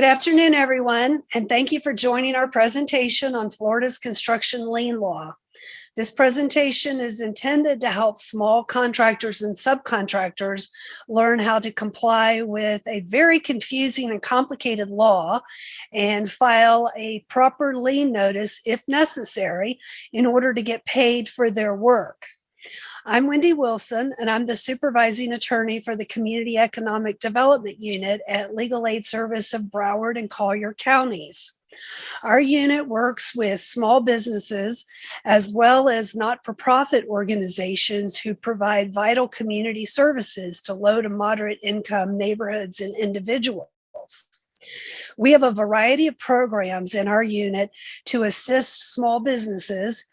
Good afternoon, everyone, and thank you for joining our presentation on Florida's construction lien law. This presentation is intended to help small contractors and subcontractors learn how to comply with a very confusing and complicated law and file a proper lien notice if necessary in order to get paid for their work. I'm Wendy Wilson, and I'm the supervising attorney for the Community Economic Development Unit at Legal Aid Service of Broward and Collier counties. Our unit works with small businesses as well as not-for-profit organizations who provide vital community services to low to moderate income neighborhoods and individuals. We have a variety of programs in our unit to assist small businesses.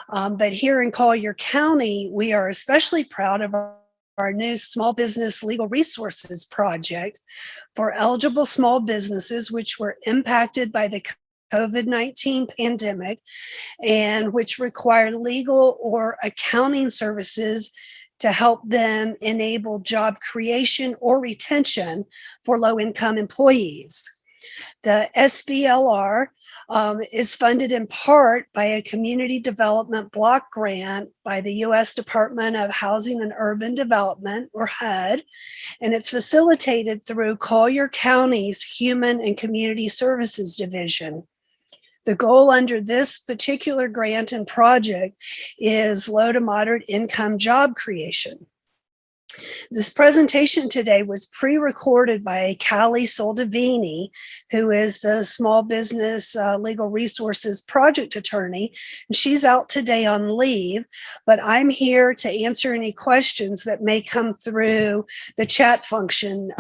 But here in Collier County, we are especially proud of our new Small Business Legal Resources Project for eligible small businesses which were impacted by the COVID-19 pandemic and which require legal or accounting services to help them enable job creation or retention for low-income employees. The SBLR is funded in part by a community development block grant by the U.S. Department of Housing and Urban Development, or HUD, and it's facilitated through Collier County's Human and Community Services Division. The goal under this particular grant and project is low to moderate income job creation. This presentation today was pre-recorded by Callie Soldavini, who is the Small Business Legal Resources Project Attorney. And she's out today on leave, but I'm here to answer any questions that may come through the chat function,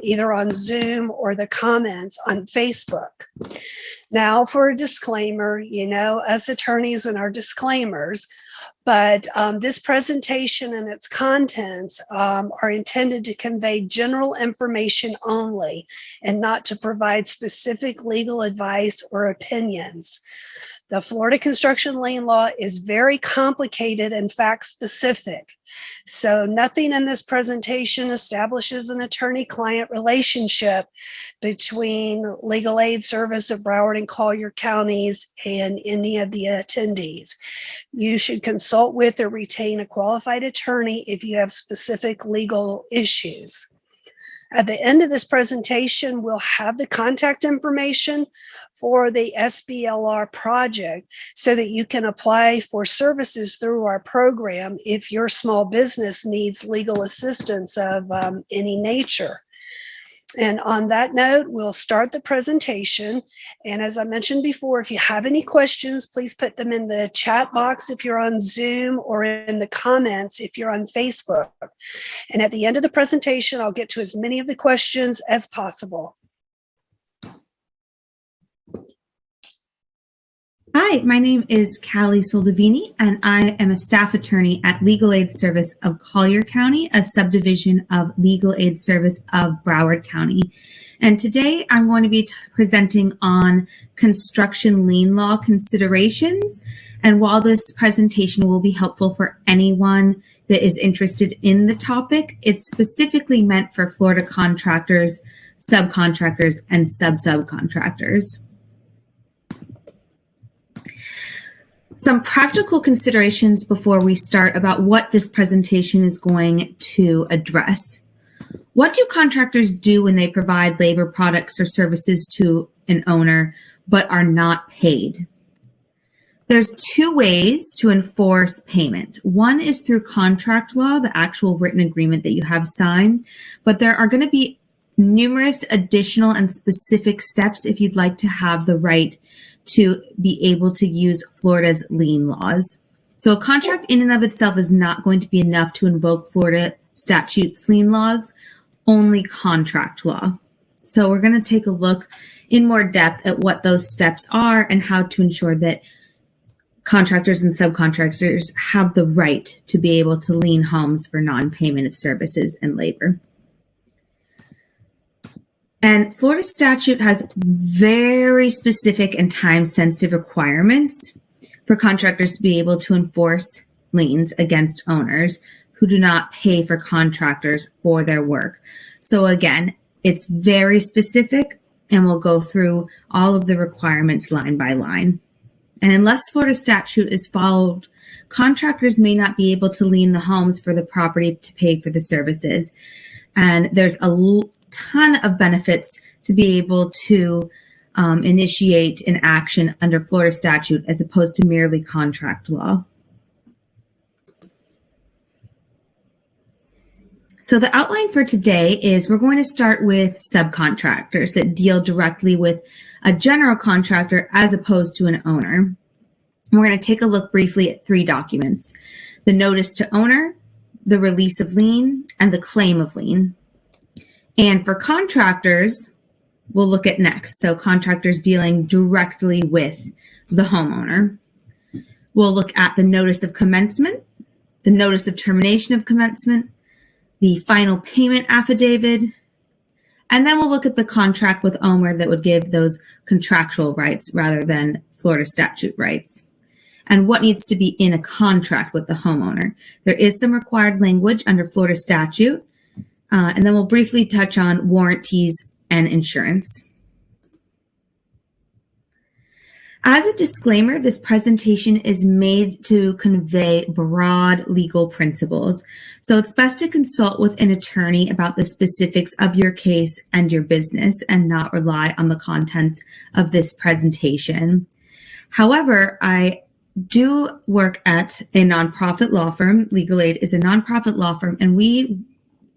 either on Zoom or the comments on Facebook. Now for a disclaimer, you know, us attorneys and our disclaimers, but this presentation and its contents are intended to convey general information only and not to provide specific legal advice or opinions. The Florida construction lien law is very complicated and fact-specific. So nothing in this presentation establishes an attorney-client relationship between Legal Aid Service of Broward and Collier counties and any of the attendees. You should consult with or retain a qualified attorney if you have specific legal issues. At the end of this presentation, we'll have the contact information for the SBLR project so that you can apply for services through our program if your small business needs legal assistance of any nature. And on that note, we'll start the presentation. And as I mentioned before, if you have any questions, please put them in the chat box if you're on Zoom or in the comments if you're on Facebook. And at the end of the presentation, I'll get to as many of the questions as possible. Hi, my name is Callie Soldavini, and I am a staff attorney at Legal Aid Service of Collier County, a subdivision of Legal Aid Service of Broward County. And today I'm going to be presenting on construction lien law considerations. And while this presentation will be helpful for anyone that is interested in the topic, it's specifically meant for Florida contractors, subcontractors, and sub-subcontractors. Some practical considerations before we start about what this presentation is going to address. What do contractors do when they provide labor products or services to an owner but are not paid? There's two ways to enforce payment. One is through contract law, the actual written agreement that you have signed, but there are going to be numerous additional and specific steps if you'd like to have the right to be able to use Florida's lien laws. So a contract in and of itself is not going to be enough to invoke Florida statutes lien laws, only contract law. So we're going to take a look in more depth at what those steps are and how to ensure that contractors and subcontractors have the right to be able to lien homes for non-payment of services and labor. And Florida statute has very specific and time-sensitive requirements for contractors to be able to enforce liens against owners who do not pay for contractors for their work. So again, it's very specific and we'll go through all of the requirements line by line. And unless Florida statute is followed, contractors may not be able to lien the homes for the property to pay for the services. And there's a ton of benefits to be able to initiate an action under Florida statute as opposed to merely contract law. So the outline for today is we're going to start with subcontractors that deal directly with a general contractor as opposed to an owner. We're going to take a look briefly at 3 documents: the notice to owner, the release of lien, and the claim of lien. And for contractors, we'll look at next. So contractors dealing directly with the homeowner. We'll look at the notice of commencement, the notice of termination of commencement, the final payment affidavit, and then we'll look at the contract with owner that would give those contractual rights rather than Florida statute rights, and what needs to be in a contract with the homeowner. There is some required language under Florida statute, and then we'll briefly touch on warranties and insurance. As a disclaimer, this presentation is made to convey broad legal principles, so it's best to consult with an attorney about the specifics of your case and your business and not rely on the contents of this presentation. However, I do work at a nonprofit law firm. Legal Aid is a nonprofit law firm, and we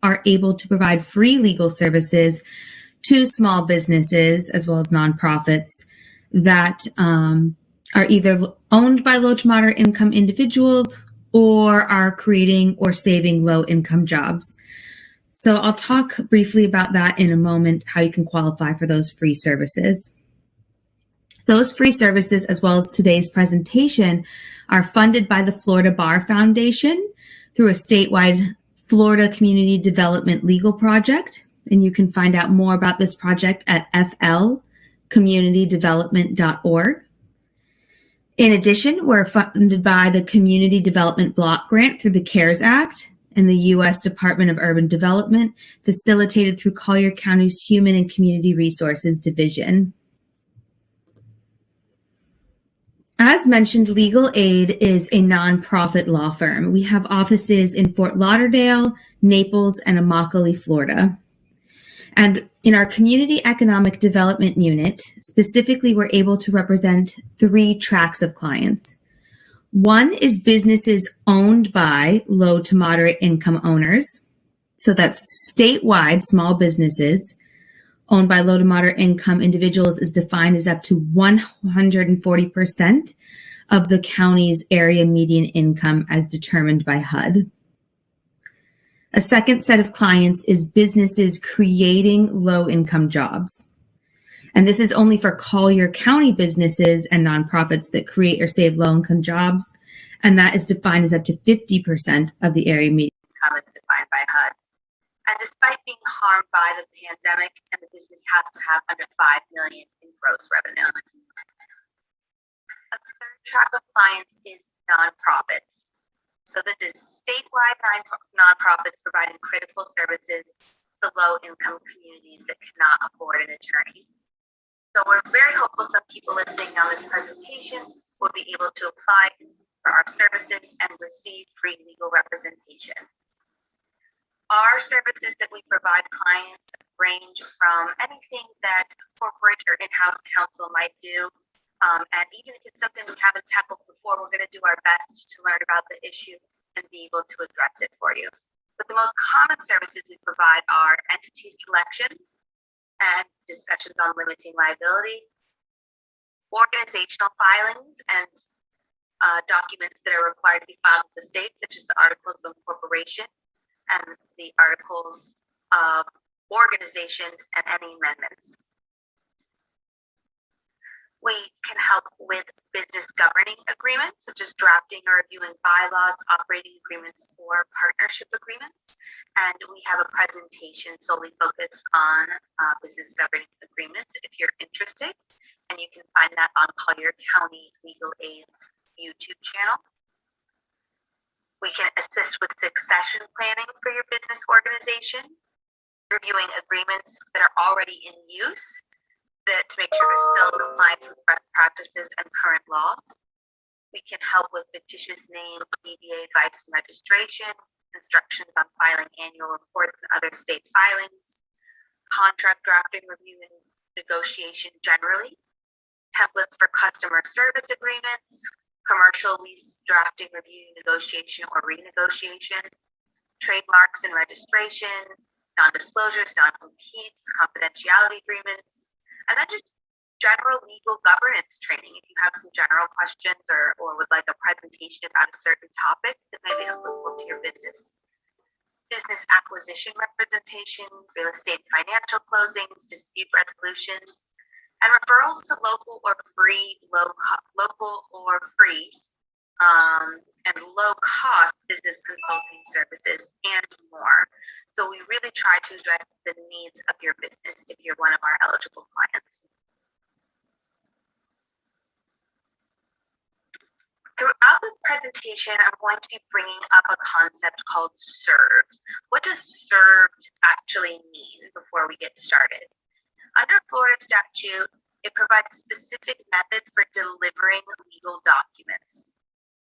are able to provide free legal services to small businesses as well as nonprofits that are either owned by low to moderate income individuals or are creating or saving low income jobs. So I'll talk briefly about that in a moment, how you can qualify for those free services. Those free services, as well as today's presentation, are funded by the Florida Bar Foundation through a statewide Florida Community Development Legal Project. And you can find out more about this project at flcommunitydevelopment.org. In addition, we're funded by the Community Development Block Grant through the CARES Act and the U.S. Department of Urban Development, facilitated through Collier County's Human and Community Resources Division. As mentioned, Legal Aid is a nonprofit law firm. We have offices in Fort Lauderdale, Naples, and Immokalee, Florida. And in our Community Economic Development Unit, specifically, we're able to represent 3 tracks of clients. One is businesses owned by low to moderate income owners. So that's statewide small businesses owned by low to moderate income individuals is defined as up to 140% of the county's area median income as determined by HUD. A second set of clients is businesses creating low-income jobs. And this is only for Collier County businesses and nonprofits that create or save low-income jobs. And that is defined as up to 50% of the area median income as defined by HUD. And despite being harmed by the pandemic, and the business has to have under $5 million in gross revenue. A third track of clients is nonprofits. So this is statewide nonprofits providing critical services to low-income communities that cannot afford an attorney. So we're very hopeful some people listening on this presentation will be able to apply for our services and receive free legal representation. Our services that we provide clients range from anything that corporate or in-house counsel might do. And even if it's something we haven't tackled before, we're going to do our best to learn about the issue and be able to address it for you. But the most common services we provide are entity selection and discussions on limiting liability, organizational filings and documents that are required to be filed with the state, such as the Articles of Incorporation and the Articles of Organization and any amendments. We can help with business governing agreements, such as drafting or reviewing bylaws, operating agreements, or partnership agreements. And we have a presentation solely focused on business governing agreements if you're interested. And you can find that on Collier County Legal Aid's YouTube channel. We can assist with succession planning for your business organization, reviewing agreements that are already in use, that to make sure they're still in compliance with best practices and current law. We can help with fictitious name, DBA advice and registration, instructions on filing annual reports and other state filings, contract drafting, review, and negotiation generally, templates for customer service agreements, commercial lease drafting, review, negotiation, or renegotiation, trademarks and registration, non-disclosures, non-competes, confidentiality agreements, and then just general legal governance training. If you have some general questions or would like a presentation about a certain topic that may be applicable to your business. Business acquisition representation, real estate financial closings, dispute resolution, and referrals to local or free and low cost business consulting services and more. So we really try to address the needs of your business if you're one of our eligible clients. Throughout this presentation, I'm going to be bringing up a concept called served. What does served actually mean before we get started? Under Florida statute, it provides specific methods for delivering legal documents.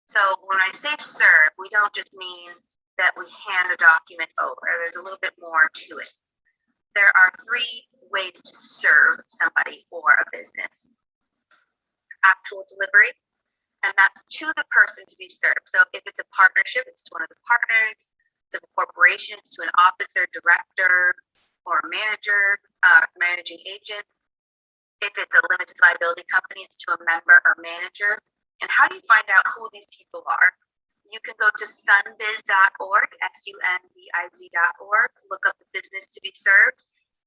So when I say serve, we don't just mean that we hand a document over. There's a little bit more to it. There are 3 ways to serve somebody or a business. Actual delivery, and that's to the person to be served. So if it's a partnership, it's to one of the partners. If it's a corporation, it's to an officer, director, or manager, managing agent. If it's a limited liability company, it's to a member or manager. And how do you find out who these people are? You can go to sunbiz.org, sunbiz.org, look up the business to be served,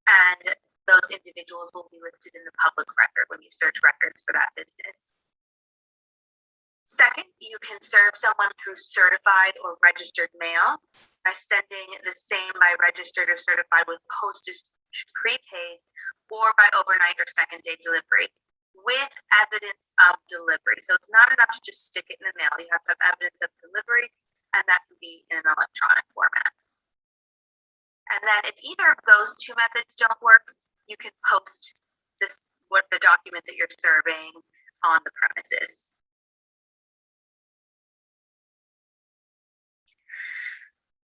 and those individuals will be listed in the public record when you search records for that business. Second, you can serve someone through certified or registered mail by sending the same by registered or certified with postage prepaid or by overnight or second-day delivery with evidence of delivery. So it's not enough to just stick it in the mail. You have to have evidence of delivery, and that can be in an electronic format. And then if either of those 2 methods don't work, you can post the document that you're serving on the premises.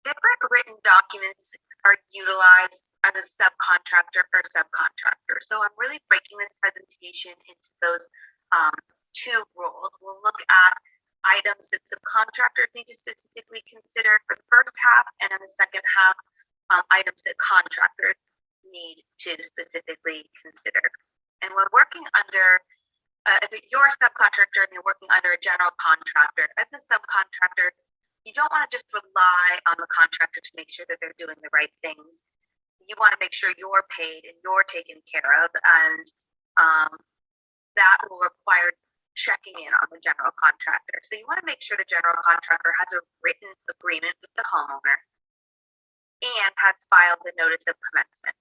Different written documents are utilized as a subcontractor or subcontractor. So I'm really breaking this presentation into those 2 roles. We'll look at items that subcontractors need to specifically consider for the first half, and in the second half, items that contractors need to specifically consider. And when working under, if you're a subcontractor and you're working under a general contractor, as a subcontractor, you don't want to just rely on the contractor to make sure that they're doing the right things. You want to make sure you're paid and you're taken care of, and that will require checking in on the general contractor. So you want to make sure the general contractor has a written agreement with the homeowner and has filed the notice of commencement.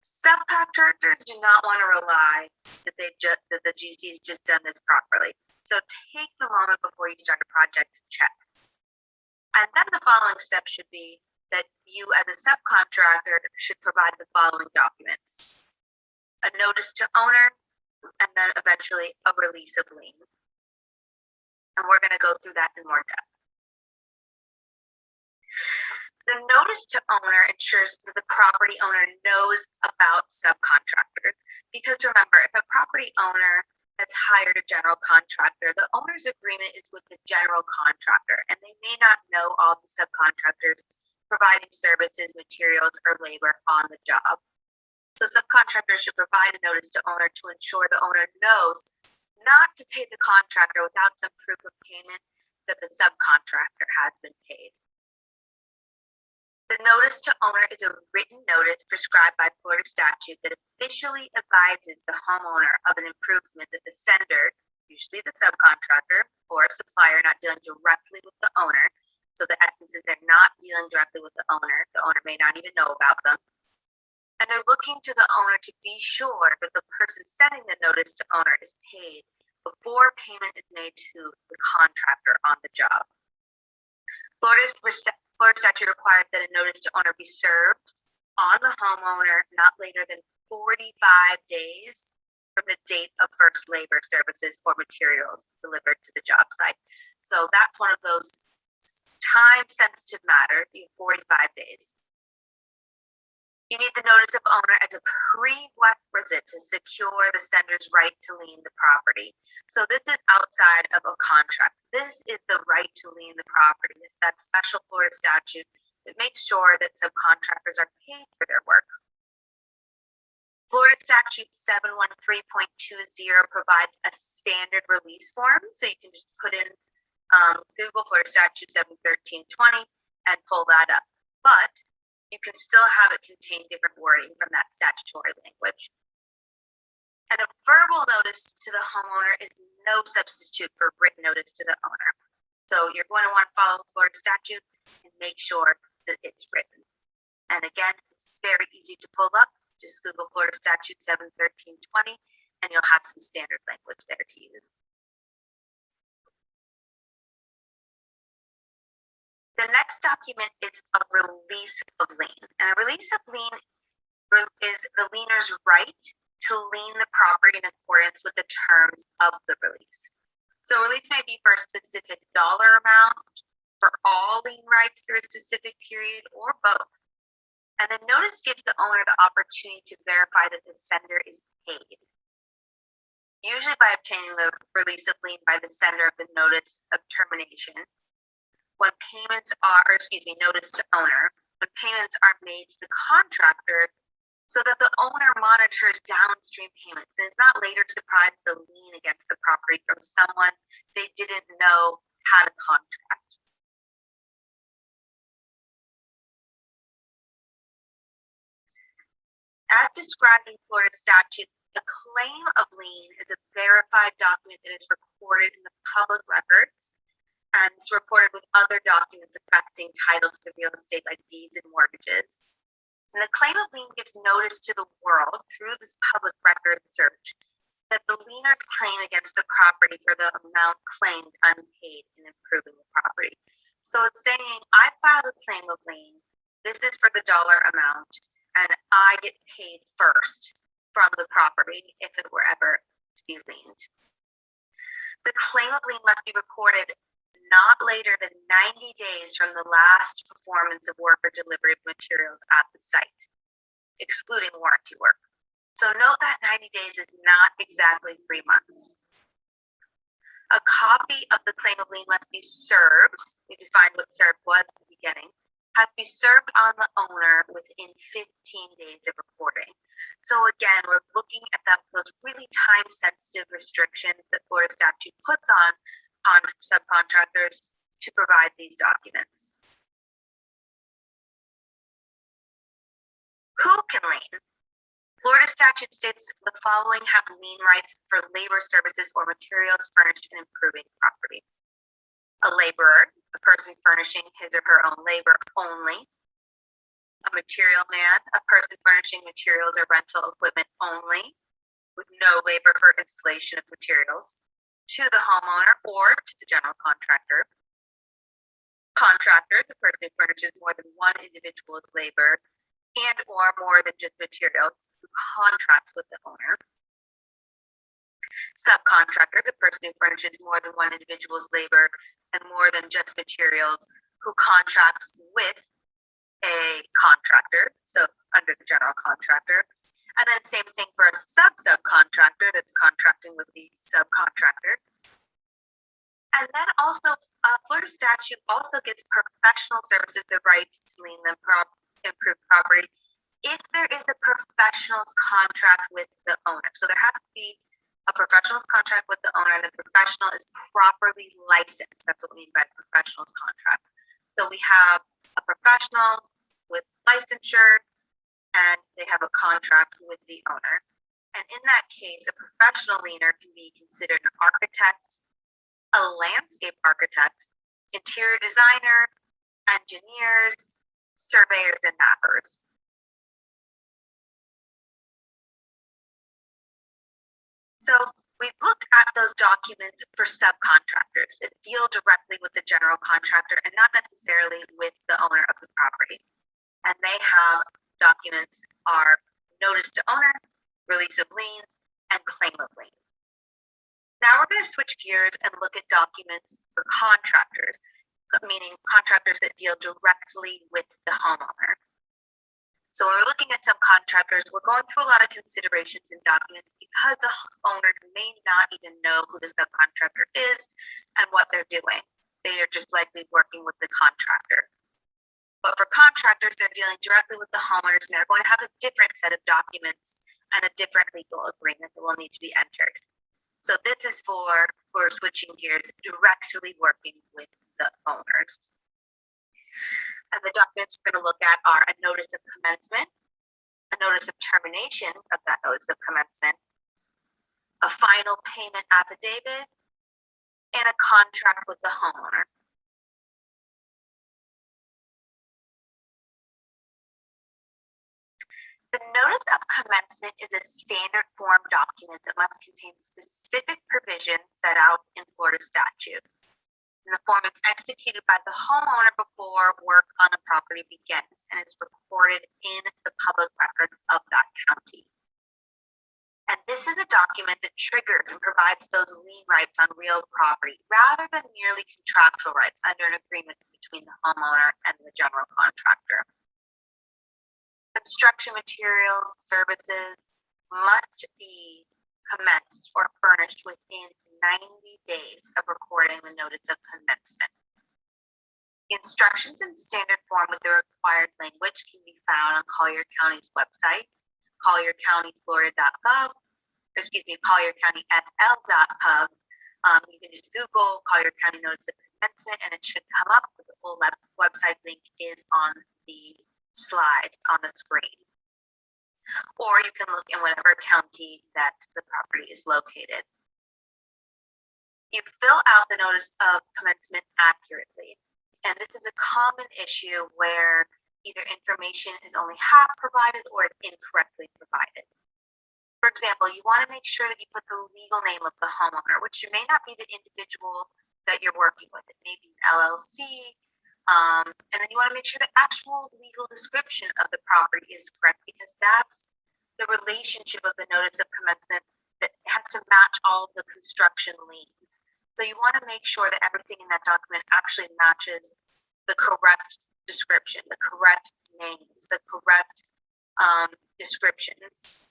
Subcontractors do not want to rely that the GC has just done this properly. So take the moment before you start a project to check. And then the following step should be that you as a subcontractor should provide the following documents: a notice to owner, and then eventually a release of lien. And we're going to go through that in more depth. The notice to owner ensures that the property owner knows about subcontractors. Because remember, if a property owner has hired a general contractor, the owner's agreement is with the general contractor, and they may not know all the subcontractors providing services, materials, or labor on the job. So subcontractors should provide a notice to owner to ensure the owner knows not to pay the contractor without some proof of payment that the subcontractor has been paid. The notice to owner is a written notice prescribed by Florida statute that officially advises the homeowner of an improvement that the sender, usually the subcontractor or a supplier not dealing directly with the owner, so the essence is they're not dealing directly with the owner may not even know about them, and they're looking to the owner to be sure that the person sending the notice to owner is paid before payment is made to the contractor on the job. Florida statute requires that a notice to owner be served on the homeowner not later than 45 days from the date of first labor, services, or materials delivered to the job site. So that's one of those time-sensitive matters, you have 45 days. You need the notice of owner as a prerequisite to secure the sender's right to lien the property. So this is outside of a contract. This is the right to lien the property. It's that special Florida statute that makes sure that subcontractors are paid for their work. Florida Statute 713.20 provides a standard release form. So you can just put in Google Florida Statute 713.20 and pull that up. But you can still have it contain different wording from that statutory language. And a verbal notice to the homeowner is no substitute for written notice to the owner. So you're going to want to follow Florida statute and make sure that it's written. And again, it's very easy to pull up. Just Google Florida Statute 713.20 and you'll have some standard language there to use. The next document is a release of lien. And a release of lien is the liener's right to lien the property in accordance with the terms of the release. So a release may be for a specific dollar amount, for all lien rights through a specific period, or both. And the notice gives the owner the opportunity to verify that the sender is paid, usually by obtaining the release of lien by the sender of the notice of termination. When payments are, notice to owner, when payments are made to the contractor so that the owner monitors downstream payments and is not later surprised the lien against the property from someone they didn't know had a contract. As described in Florida statute, a claim of lien is a verified document that is recorded in the public records and it's recorded with other documents affecting title to the real estate like deeds and mortgages. And the claim of lien gives notice to the world through this public record search that the liener's claim against the property for the amount claimed unpaid in improving the property. So it's saying, I filed a claim of lien, this is for the dollar amount, and I get paid first from the property if it were ever to be liened. The claim of lien must be recorded not later than 90 days from the last performance of work or delivery of materials at the site, excluding warranty work. So note that 90 days is not exactly 3 months. A copy of the claim of lien must be served. We defined what served was at the beginning. Has to be served on the owner within 15 days of reporting. So again, we're looking at those really time-sensitive restrictions that Florida statute puts on subcontractors to provide these documents. Who can lien? Florida statute states the following have lien rights for labor, services, or materials furnished in improving property. A laborer, a person furnishing his or her own labor only. A material man, a person furnishing materials or rental equipment only, with no labor for installation of materials, to the homeowner or to the general contractor. Contractor, the person who furnishes more than one individual's labor and or more than just materials, who contracts with the owner. Subcontractor, the person who furnishes more than one individual's labor and more than just materials, who contracts with a contractor, so under the general contractor. And then same thing for a subcontractor that's contracting with the subcontractor. And then also, Florida statute also gives professional services the right to lien the improved property if there is a professional's contract with the owner. So there has to be a professional's contract with the owner, and the professional is properly licensed. That's what we mean by professional's contract. So we have a professional with licensure, and they have a contract with the owner. And in that case, a professional liener can be considered an architect, a landscape architect, interior designer, engineers, surveyors, and mappers. So we've looked at those documents for subcontractors that deal directly with the general contractor and not necessarily with the owner of the property. And they have documents are notice to owner, release of lien, and claim of lien. Now we're going to switch gears and look at documents for contractors, meaning contractors that deal directly with the homeowner. So when we're looking at subcontractors, we're going through a lot of considerations and documents because the owner may not even know who the subcontractor is and what they're doing. They are just likely working with the contractor. But for contractors, they're dealing directly with the homeowners, and they're going to have a different set of documents and a different legal agreement that will need to be entered. So this is for switching gears, directly working with the owners. And the documents we're going to look at are a notice of commencement, a notice of termination of that notice of commencement, a final payment affidavit, and a contract with the homeowner. The notice of commencement is a standard form document that must contain specific provisions set out in Florida statute. And the form is executed by the homeowner before work on the property begins and is recorded in the public records of that county. And this is a document that triggers and provides those lien rights on real property rather than merely contractual rights under an agreement between the homeowner and the general contractor. Construction materials, services must be commenced or furnished within 90 days of recording the notice of commencement. The instructions in standard form with the required language can be found on Collier County's website, colliercountyflorida.gov, colliercountyfl.gov. You can just Google Collier County Notice of Commencement and it should come up. The full website link is on the slide on the screen. Or you can look in whatever county that the property is located. You fill out the notice of commencement accurately. And this is a common issue where either information is only half provided or it's incorrectly provided. For example, you want to make sure that you put the legal name of the homeowner, which may not be the individual that you're working with. It may be an LLC. And then you want to make sure the actual legal description of the property is correct because that's the relationship of the notice of commencement that has to match all of the construction liens. So you want to make sure that everything in that document actually matches the correct description, the correct names, the correct descriptions.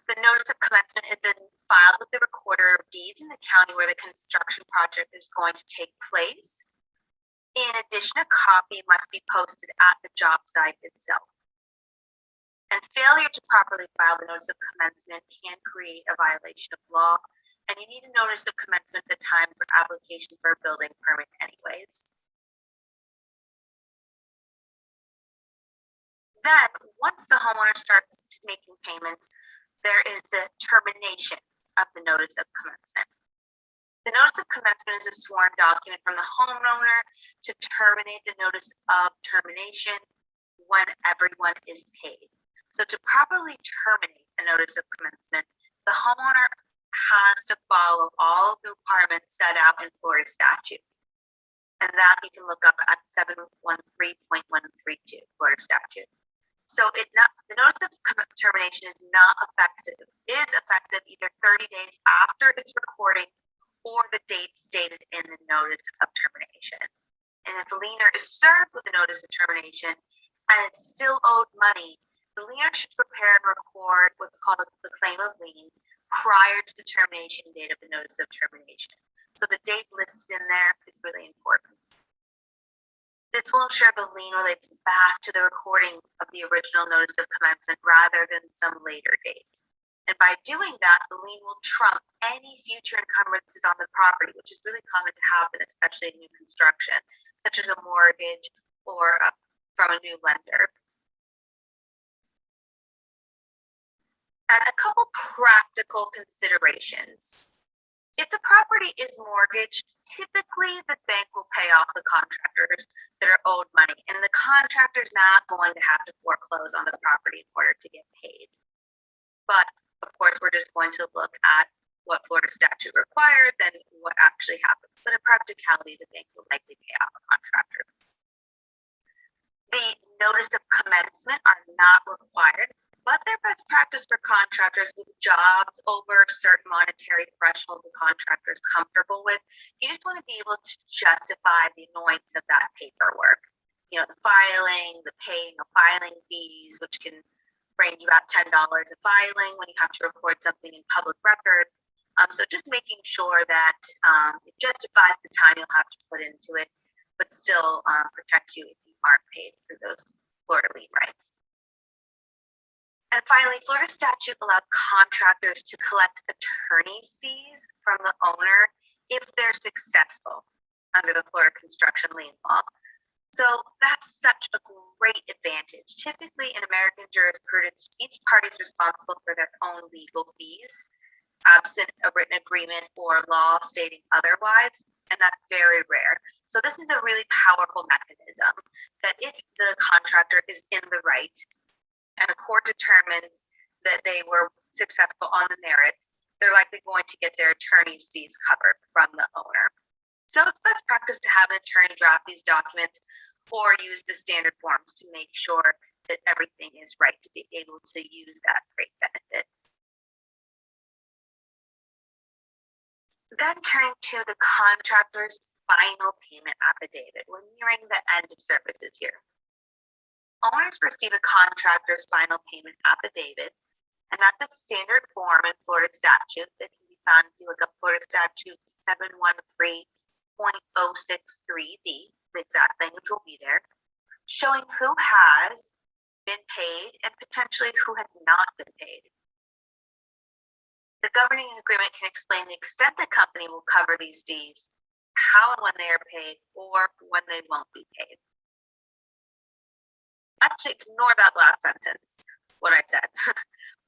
The notice of commencement is then filed with the recorder of deeds in the county where the construction project is going to take place. In addition, a copy must be posted at the job site itself. And failure to properly file the notice of commencement can create a violation of law, and you need a notice of commencement at the time for application for a building permit anyways. Then, once the homeowner starts making payments, there is the termination of the notice of commencement. The notice of commencement is a sworn document from the homeowner to terminate the notice of termination when everyone is paid. So to properly terminate a notice of commencement, the homeowner has to follow all of the requirements set out in Florida statute. And that you can look up at 713.132 Florida statute. So the notice of termination is effective either 30 days after its recording or the date stated in the notice of termination. And if the lienor is served with a notice of termination and is still owed money, the lienor should prepare and record what's called the claim of lien prior to the termination date of the notice of termination. So the date listed in there is really important. This will ensure the lien relates back to the recording of the original notice of commencement rather than some later date. And by doing that, the lien will trump any future encumbrances on the property, which is really common to happen, especially in new construction, such as a mortgage or from a new lender. And a couple practical considerations. If the property is mortgaged, typically the bank will pay off the contractors that are owed money, and the contractor's not going to have to foreclose on the property in order to get paid. But of course, we're just going to look at what Florida statute requires and what actually happens. But in practicality, the bank will likely pay off a contractor. The notice of commencement are not required, but they're best practice for contractors with jobs over a certain monetary threshold the contractor is comfortable with. You just want to be able to justify the annoyance of that paperwork. You know, the filing, the paying of filing fees, which can range about $10 a filing when you have to record something in public record. So just making sure that it justifies the time you'll have to put into it, but still protects you if you aren't paid for those Florida lien rights. And finally, Florida statute allows contractors to collect attorney's fees from the owner if they're successful under the Florida construction lien law. So that's such a great advantage. Typically in American jurisprudence, each party is responsible for their own legal fees, absent a written agreement or law stating otherwise, and that's very rare. So this is a really powerful mechanism that if the contractor is in the right and a court determines that they were successful on the merits, they're likely going to get their attorney's fees covered from the owner. So it's best practice to have an attorney draft these documents or use the standard forms to make sure that everything is right to be able to use that great benefit. Then turning to the contractor's final payment affidavit. We're nearing the end of services here. Owners receive a contractor's final payment affidavit, and that's a standard form in Florida statute that can be found if you look up Florida statute 713.063D. The exact language will be there, showing who has been paid and potentially who has not been paid. The governing agreement can explain the extent the company will cover these fees, how and when they are paid, or when they won't be paid. Actually, ignore that last sentence, what I said.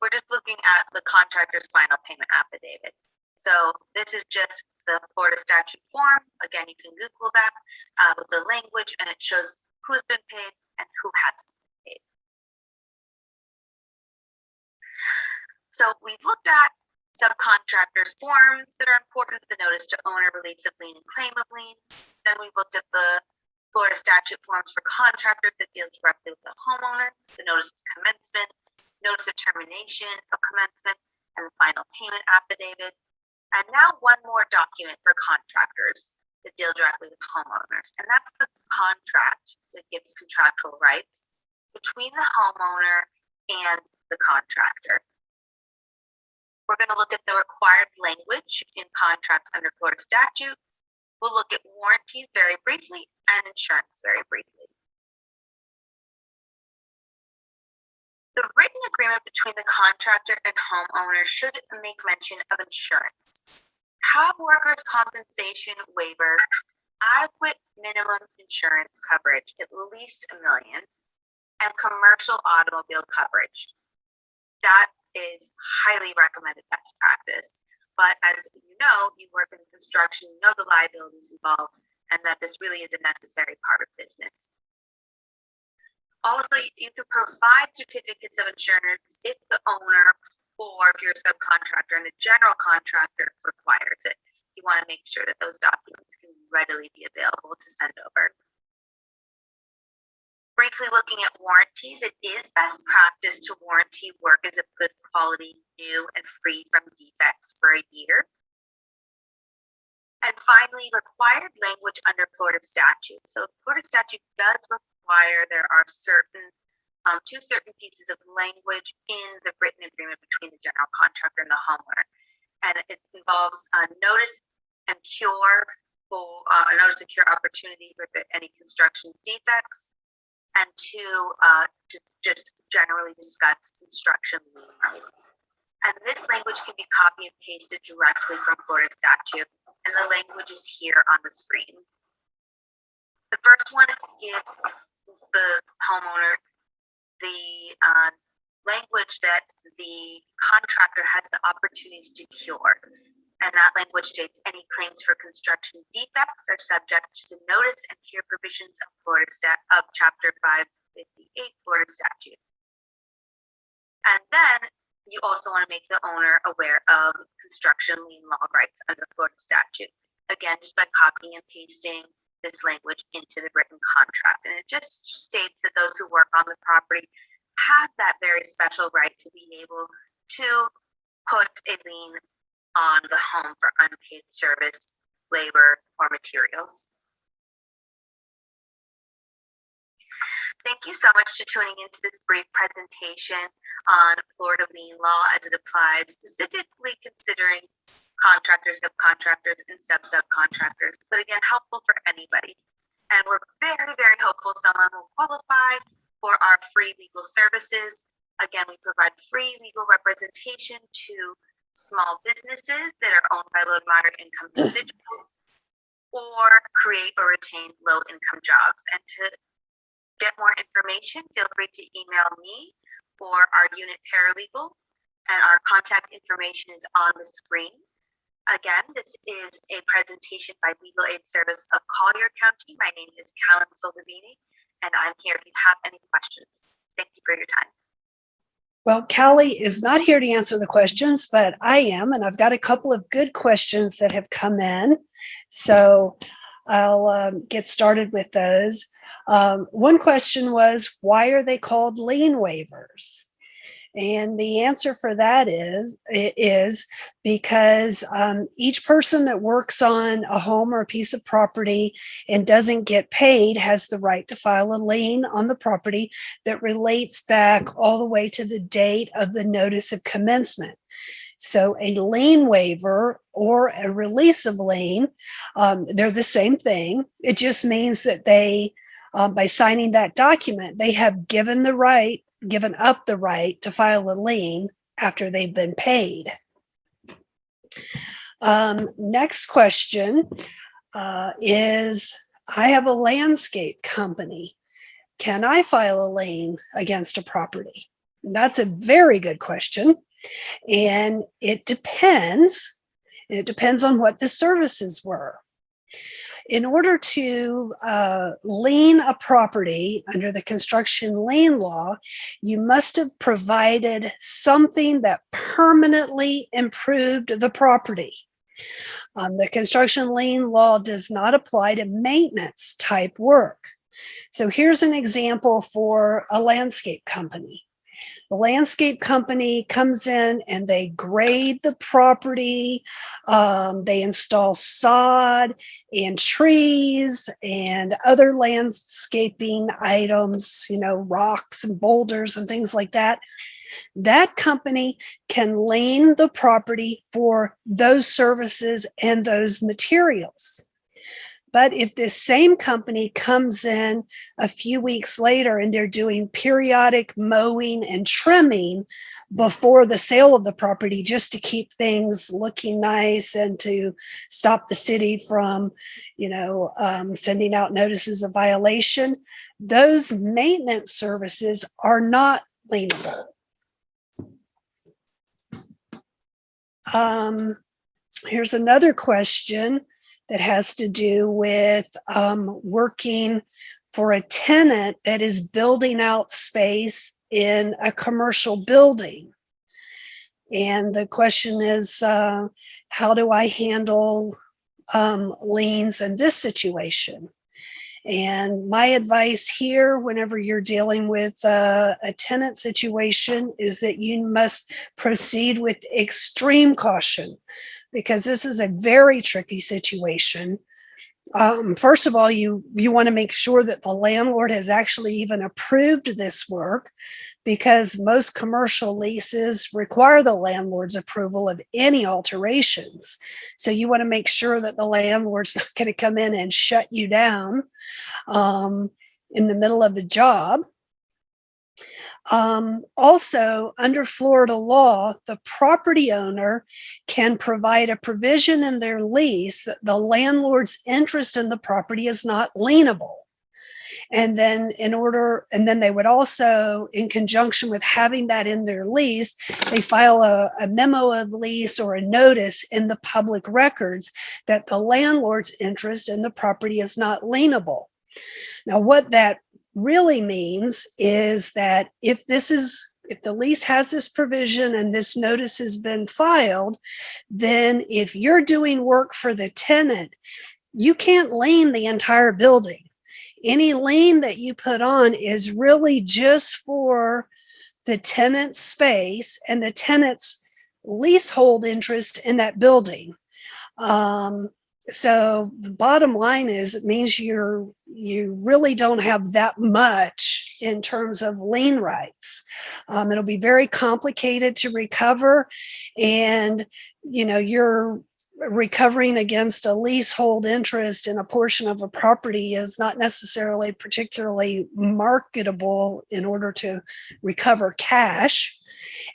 We're just looking at the contractor's final payment affidavit. So this is just the Florida statute form. Again, you can Google that with the language, and it shows who's been paid and who hasn't been paid. So we've looked at subcontractors' forms that are important, the notice to owner, release of lien, and claim of lien. Then we've looked at the Florida statute forms for contractors that deal directly with the homeowner, the notice of commencement, notice of termination of commencement, and the final payment affidavit. And now one more document for contractors that deal directly with homeowners, and that's the contract that gives contractual rights between the homeowner and the contractor. We're going to look at the required language in contracts under Florida statute. We'll look at warranties very briefly and insurance very briefly. The written agreement between the contractor and homeowner should make mention of insurance. Have workers' compensation waiver, adequate minimum insurance coverage, at least $1 million, and commercial automobile coverage. That is highly recommended best practice. But as you know, you work in construction, you know the liabilities involved, and that this really is a necessary part of business. Also, you can provide certificates of insurance if the owner or if you're a subcontractor and the general contractor requires it. You want to make sure that those documents can readily be available to send over. Briefly looking at warranties, it is best practice to warranty work as of good quality, new and free from defects for a year. And finally, required language under Florida statute. So Florida statute does require there are two certain pieces of language in the written agreement between the general contractor and the homeowner. And it involves a notice and cure for a notice and cure opportunity for any construction defects, and to just generally discuss construction lien rights. And this language can be copied and pasted directly from Florida statute, and the language is here on the screen. The first one gives the homeowner the language that the contractor has the opportunity to cure. And that language states any claims for construction defects are subject to the notice and cure provisions of Chapter 558 Florida statute. And then you also want to make the owner aware of construction lien law rights under Florida statute. Again, just by copying and pasting this language into the written contract. And it just states that those who work on the property have that very special right to be able to put a lien on the home for unpaid service, labor, or materials. Thank you so much for tuning into this brief presentation on Florida lien law as it applies, specifically considering contractors, subcontractors, and sub-subcontractors, but again, helpful for anybody. And we're very, very hopeful someone will qualify for our free legal services. Again, we provide free legal representation to small businesses that are owned by low and moderate income individuals, or create or retain low income jobs. And to get more information, feel free to email me or our unit paralegal, and our contact information is on the screen. Again, this is a presentation by Legal Aid Service of Collier County. My name is Callhan Soldavini, and I'm here if you have any questions. Thank you for your time. Well, Callie is not here to answer the questions, but I am, and I've got a couple of good questions that have come in. So I'll get started with those. One question was, why are they called lien waivers? And the answer for that is because each person that works on a home or a piece of property and doesn't get paid has the right to file a lien on the property that relates back all the way to the date of the notice of commencement. So a lien waiver or a release of lien, they're the same thing. It just means that they, by signing that document, they have given up the right to file a lien after they've been paid. Next question is, I have a landscape company. Can I file a lien against a property? And that's a very good question. And it depends. It depends on what the services were. In order to lien a property under the construction lien law, you must have provided something that permanently improved the property. The construction lien law does not apply to maintenance type work. So here's an example for a landscape company. The landscape company comes in and they grade the property, they install sod and trees and other landscaping items, rocks and boulders and things like that. That company can lien the property for those services and those materials. But if this same company comes in a few weeks later and they're doing periodic mowing and trimming before the sale of the property just to keep things looking nice and to stop the city from, sending out notices of violation, those maintenance services are not lienable. Here's another question that has to do with working for a tenant that is building out space in a commercial building. And the question is, how do I handle liens in this situation? And my advice here, whenever you're dealing with a tenant situation, is that you must proceed with extreme caution, because this is a very tricky situation. First of all, you want to make sure that the landlord has actually even approved this work, because most commercial leases require the landlord's approval of any alterations. So you want to make sure that the landlord's not going to come in and shut you down in the middle of the job. Also, under Florida law, the property owner can provide a provision in their lease that the landlord's interest in the property is not lienable. And then they would also, in conjunction with having that in their lease, they file a memo of lease or a notice in the public records that the landlord's interest in the property is not lienable. Now, what that really means is that if the lease has this provision and this notice has been filed, then if you're doing work for the tenant, you can't lien the entire building. Any lien that you put on is really just for the tenant's space and the tenant's leasehold interest in that building. So the bottom line is it means you really don't have that much in terms of lien rights. It'll be very complicated to recover, and you're recovering against a leasehold interest in a portion of a property is not necessarily particularly marketable in order to recover cash.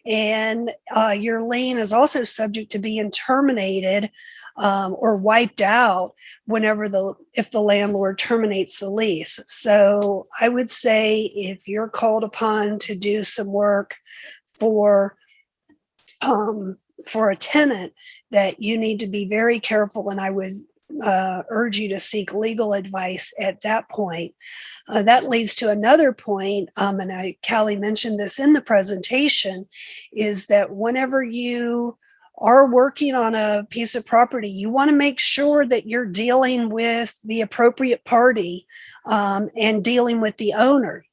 And your lien is also subject to being terminated or wiped out if the landlord terminates the lease. So I would say if you're called upon to do some work for a tenant, that you need to be very careful, and I would urge you to seek legal advice at that point. That leads to another point, and Callie mentioned this in the presentation, is that whenever you are working on a piece of property, you want to make sure that you're dealing with the appropriate party and dealing with the owner.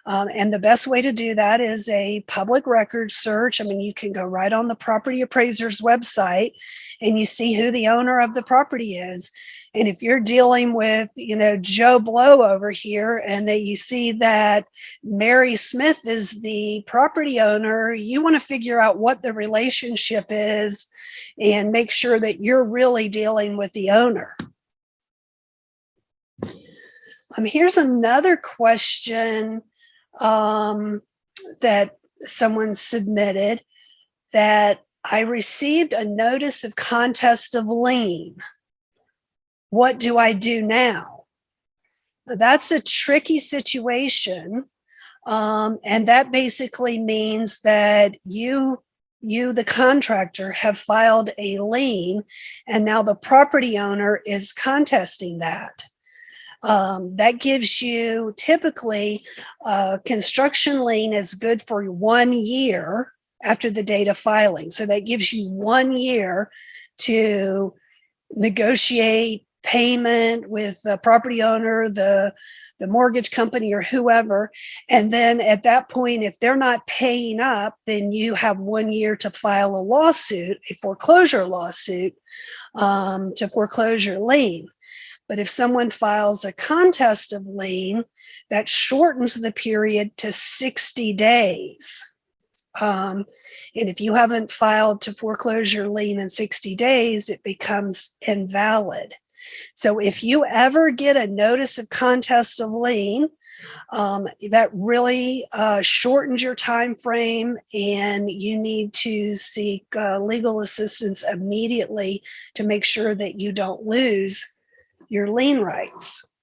And the best way to do that is a public record search. I mean, you can go right on the property appraiser's website and you see who the owner of the property is. And if you're dealing with, Joe Blow over here, and that you see that Mary Smith is the property owner, you want to figure out what the relationship is and make sure that you're really dealing with the owner. Here's another question that someone submitted, that I received a notice of contest of lien. What do I do now? That's a tricky situation. And that basically means that you, the contractor, have filed a lien, and now the property owner is contesting that. That gives you, typically, construction lien is good for 1 year after the date of filing. So that gives you 1 year to negotiate payment with the property owner, the mortgage company, or whoever. And then at that point, if they're not paying up, then you have 1 year to file a lawsuit, a foreclosure lawsuit, to foreclose your lien. But if someone files a contest of lien, that shortens the period to 60 days. And if you haven't filed to foreclose your lien in 60 days, it becomes invalid. So if you ever get a notice of contest of lien, that really shortens your time frame, and you need to seek legal assistance immediately to make sure that you don't lose your lien rights.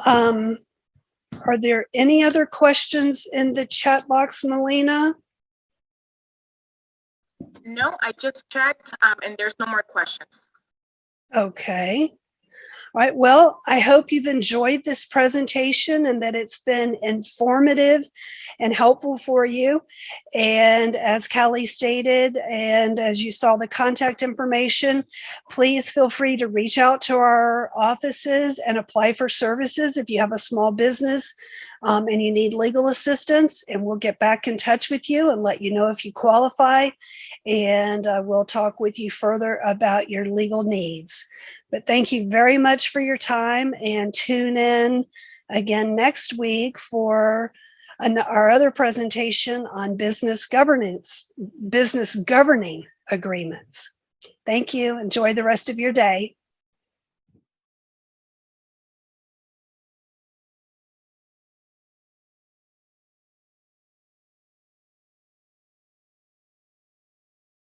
Are there any other questions in the chat box, Melina? No, I just checked, and there's no more questions. Okay. All right. Well, I hope you've enjoyed this presentation and that it's been informative and helpful for you. And as Callie stated, and as you saw the contact information, please feel free to reach out to our offices and apply for services if you have a small business and you need legal assistance, and we'll get back in touch with you and let you know if you qualify. And we'll talk with you further about your legal needs. But thank you very much for your time, and tune in again next week for our other presentation on business governing agreements. Thank you. Enjoy the rest of your day.